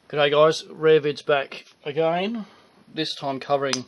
G'day guys, Rarevid's back again, this time covering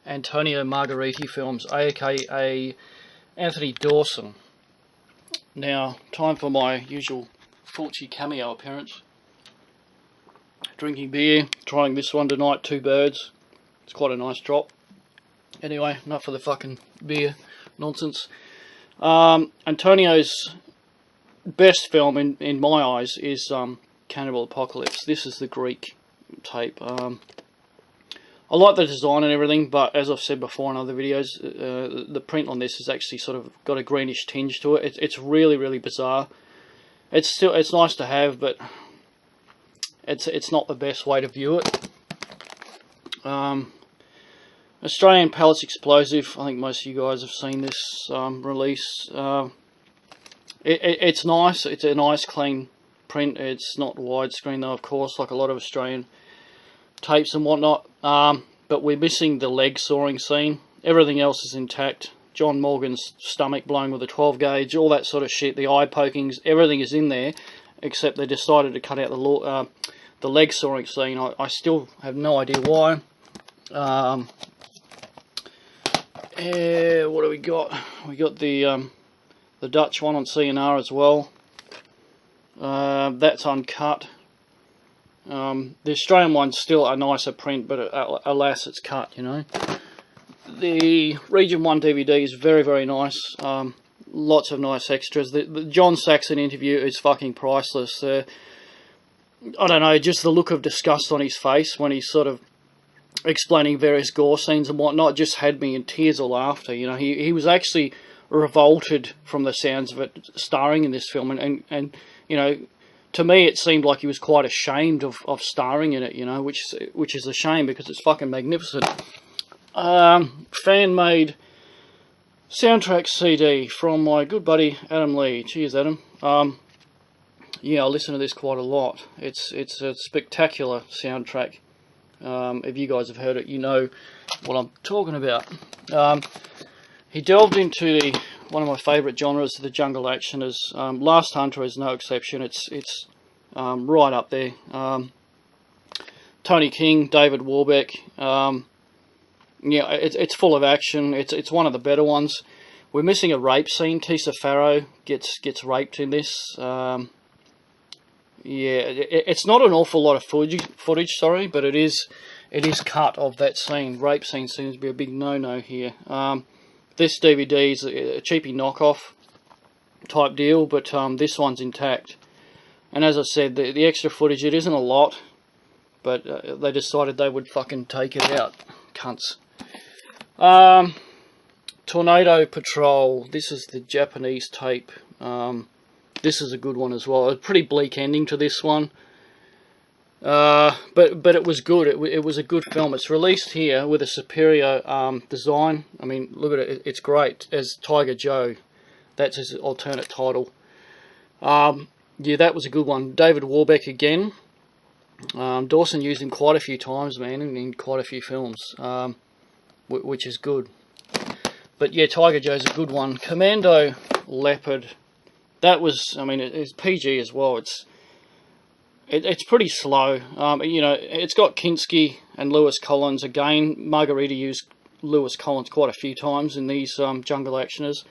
Antonio Margheriti films, aka Anthony Dawson. Now, time for my usual Fulci cameo appearance. Drinking beer, trying this one tonight, Two Birds. It's quite a nice drop. Anyway, enough of the fucking beer nonsense. Antonio's best film in my eyes is Cannibal Apocalypse. This is the Greek tape. I like the design and everything, but as I've said before in other videos, the print on this has actually sort of got a greenish tinge to it. It's really bizarre. It's nice to have, but it's not the best way to view it. Australian Palace Explosive. I think most of you guys have seen this release. It's nice. It's a nice clean print. It's not widescreen though, of course, like a lot of Australian tapes and whatnot. But we're missing the leg sawing scene. Everything else is intact. John Morgan's stomach blown with a 12 gauge, all that sort of shit. The eye pokings, everything is in there, except they decided to cut out the leg sawing scene. I still have no idea why. What do we got? We got the Dutch one on CNR as well. That's uncut. The Australian one's still a nicer print, but alas, it's cut, you know. The Region 1 DVD is very nice. Lots of nice extras. The John Saxon interview is fucking priceless. I don't know, just the look of disgust on his face when he's sort of explaining various gore scenes and whatnot just had me in tears all after. You know, he was actually revolted from the sounds of it starring in this film, and you know, to me it seemed like he was quite ashamed of starring in it, you know, which is a shame because it's fucking magnificent. Fan made soundtrack CD from my good buddy Adam Lee. Cheers, Adam. Yeah, I listen to this quite a lot. It's a spectacular soundtrack. If you guys have heard it, you know what I'm talking about. He delved into one of my favourite genres, the jungle action. As Last Hunter is no exception. It's right up there. Tony King, David Warbeck. Yeah, it's full of action. It's one of the better ones. We're missing a rape scene. Tisa Farrow gets raped in this. Yeah, it's not an awful lot of footage, sorry, but it is cut of that scene. Rape scene seems to be a big no-no here. This DVD is a cheapy knockoff type deal, but this one's intact. And as I said, the extra footage, it isn't a lot, but they decided they would fucking take it out. Cunts. Tornado Patrol. This is the Japanese tape. This is a good one as well. A pretty bleak ending to this one. But it was good. It was a good film. It's released here with a superior design. I mean, look at it. It's great. As Tiger Joe. That's his alternate title. Yeah, that was a good one. David Warbeck again. Dawson used him quite a few times, man, in quite a few films, which is good. But yeah, Tiger Joe's a good one. Commando Leopard. That was, I mean, it's PG as well. It's pretty slow. You know, it's got Kinski and Lewis Collins again. Margariti used Lewis Collins quite a few times in these jungle actioners.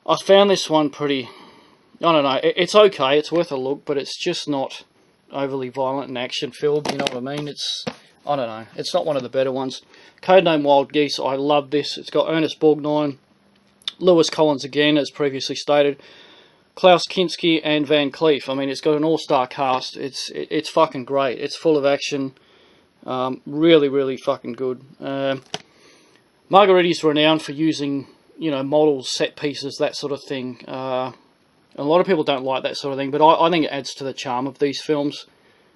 I found this one pretty, I don't know, it's okay, it's worth a look, but it's just not overly violent and action filled, you know what I mean? I don't know, it's not one of the better ones. Codename Wild Geese, I love this. It's got Ernest Borgnine, Lewis Collins again, as previously stated, Klaus Kinski and Van Cleef. I mean, it's got an all-star cast. It's fucking great. It's full of action. Really fucking good. Margariti's renowned for using, you know, models, set pieces, that sort of thing. A lot of people don't like that sort of thing, but I think it adds to the charm of these films.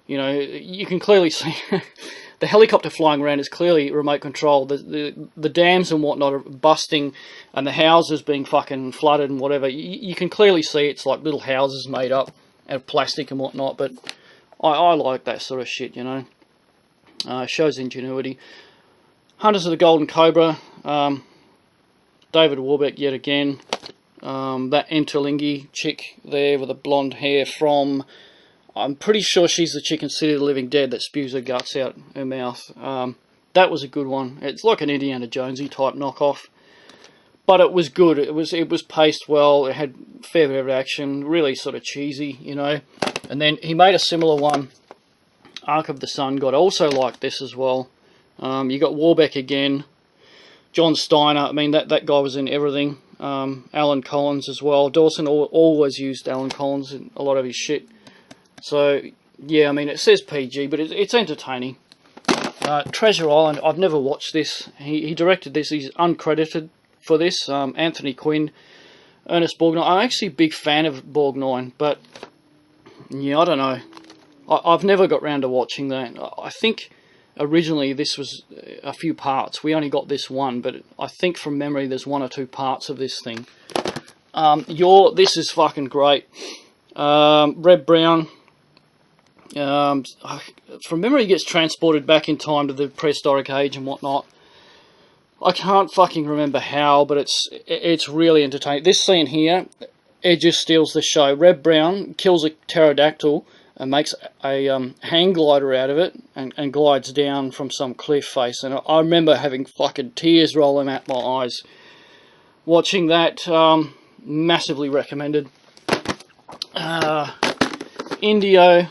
You know, you can clearly see the helicopter flying around is clearly remote controlled. The dams and whatnot are busting, and the houses being fucking flooded and whatever. You can clearly see it's like little houses made up out of plastic and whatnot. But I like that sort of shit, you know. Shows ingenuity. Hunters of the Golden Cobra. David Warbeck yet again. That Interlingi chick there with the blonde hair from I'm pretty sure she's the chick in City of the Living Dead that spews her guts out her mouth. That was a good one. It's like an Indiana Jonesy type knockoff, but it was good. It was paced well. It had a fair bit of action, really sort of cheesy, you know. And then he made a similar one, Ark of the Sun God. I also liked this as well. You got Warbeck again, John Steiner. I mean, that guy was in everything. Alan Collins as well. Dawson always used Alan Collins in a lot of his shit. So, yeah, I mean, it says PG, but it's entertaining. Treasure Island, I've never watched this. He directed this. He's uncredited for this. Anthony Quinn, Ernest Borgnine. I'm actually a big fan of Borgnine, but, yeah, I don't know. I've never got round to watching that. I think originally this was a few parts. We only got this one, but I think from memory there's 1 or 2 parts of this thing. This is fucking great. Red Brown. From memory, he gets transported back in time to the prehistoric age and whatnot. I can't fucking remember how, but it's really entertaining. This scene here, it just steals the show. Red Brown kills a pterodactyl and makes a hang glider out of it and glides down from some cliff face. And I remember having fucking tears rolling out my eyes watching that. Massively recommended. Indio.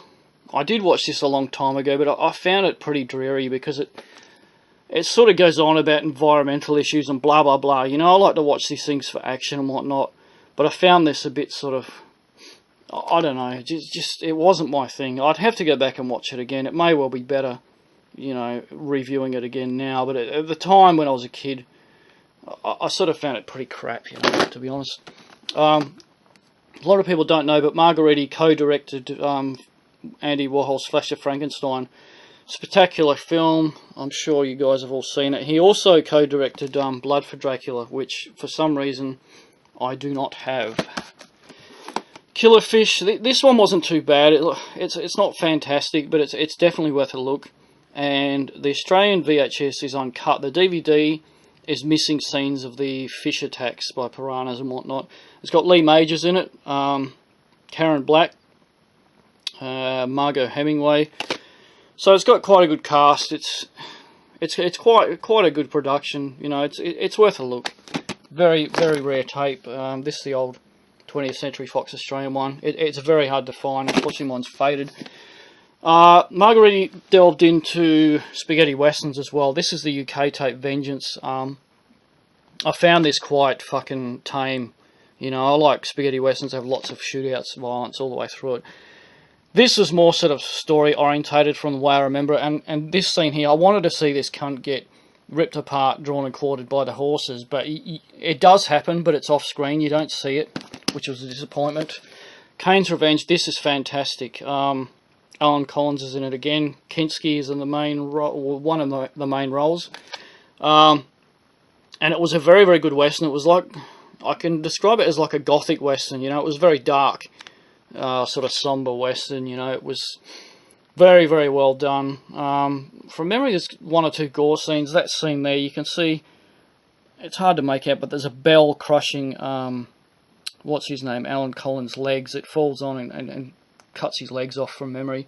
I did watch this a long time ago, but I found it pretty dreary because it sort of goes on about environmental issues and blah blah blah. You know, I like to watch these things for action and whatnot, but I found this a bit sort of, I don't know, just it wasn't my thing. I'd have to go back and watch it again. It may well be better, you know, reviewing it again now, but at the time when I was a kid, I sort of found it pretty crap, you know, to be honest. A lot of people don't know, but Margariti co-directed Andy Warhol's Flash of Frankenstein. Spectacular film. I'm sure you guys have all seen it. He also co-directed Blood for Dracula, which for some reason I do not have. Killer Fish. This one wasn't too bad. It's not fantastic, but it's definitely worth a look. And the Australian VHS is uncut. The DVD is missing scenes of the fish attacks by piranhas and whatnot. It's got Lee Majors in it, Karen Black, Margot Hemingway. So it's got quite a good cast. It's quite a good production. You know, it's worth a look. Very rare tape. This is the old 20th Century Fox Australian one. It's very hard to find. Unfortunately, mine's faded. Margariti delved into spaghetti westerns as well. This is the UK tape, Vengeance. I found this quite fucking tame. You know, I like spaghetti westerns, have lots of shootouts, violence all the way through it. This was more sort of story orientated from the way I remember it, and this scene here, I wanted to see this cunt get ripped apart, drawn and quartered by the horses, but it does happen, but it's off screen, you don't see it, which was a disappointment. Kane's Revenge, this is fantastic. Alan Collins is in it again. Kinski is in the main role, one of the main roles. And it was a very good western. It was like, I can describe it as like a gothic western, you know, it was very dark. Sort of somber western, you know, it was very well done. From memory, there's 1 or 2 gore scenes. That scene there, you can see, it's hard to make out, but there's a bell crushing, what's his name, Alan Collins' legs. It falls on and cuts his legs off from memory.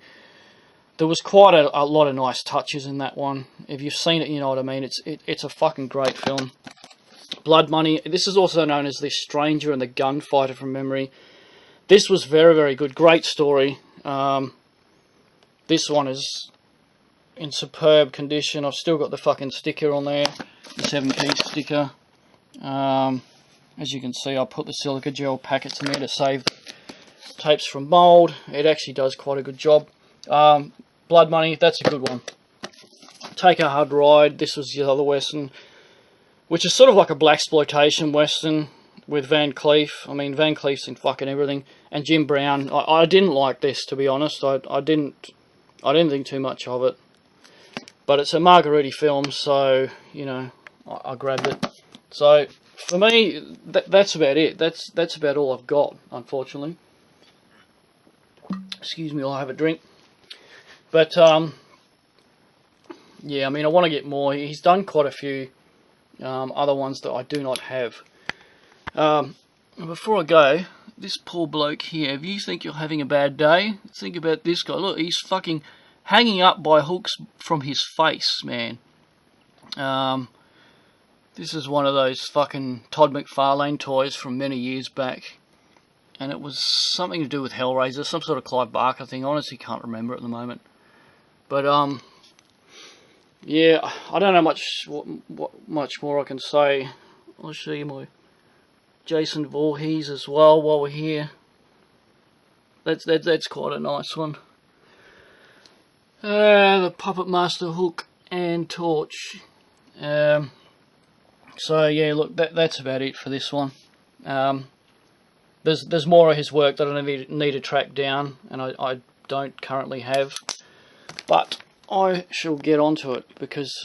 There was quite a lot of nice touches in that one. If you've seen it, you know what I mean. It's a fucking great film. Blood Money, this is also known as The Stranger and the Gunfighter from memory. This was very good. Great story. This one is in superb condition. I've still got the fucking sticker on there. The 7-piece sticker. As you can see, I put the silica gel packets in there to save tapes from mould. It actually does quite a good job. Blood Money, that's a good one. Take a Hard Ride. This was the other western, which is sort of like a blaxploitation western with Van Cleef. I mean, Van Cleef's in fucking everything. And Jim Brown. I didn't like this, to be honest. I didn't think too much of it. But it's a Margariti film, so, you know, I grabbed it. So, for me, that's about it. That's about all I've got, unfortunately. Excuse me, I'll have a drink. But, yeah, I mean, I want to get more. He's done quite a few other ones that I do not have. Before I go, this poor bloke here, if you think you're having a bad day, think about this guy. Look, he's fucking hanging up by hooks from his face, man. This is one of those fucking Todd McFarlane toys from many years back. And it was something to do with Hellraiser, some sort of Clive Barker thing. I honestly can't remember at the moment. But, yeah, I don't know much more I can say. I'll show you my Jason Voorhees as well while we're here. That's quite a nice one. The Puppet Master hook and torch. So yeah, look, that's about it for this one. There's more of his work that I need to track down, and I don't currently have, but I shall get onto it because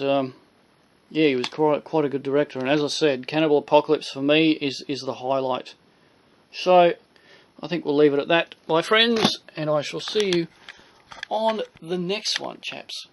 yeah, he was quite a good director, and as I said, Cannibal Apocalypse for me is the highlight. So I think we'll leave it at that, my friends, and I shall see you on the next one, chaps.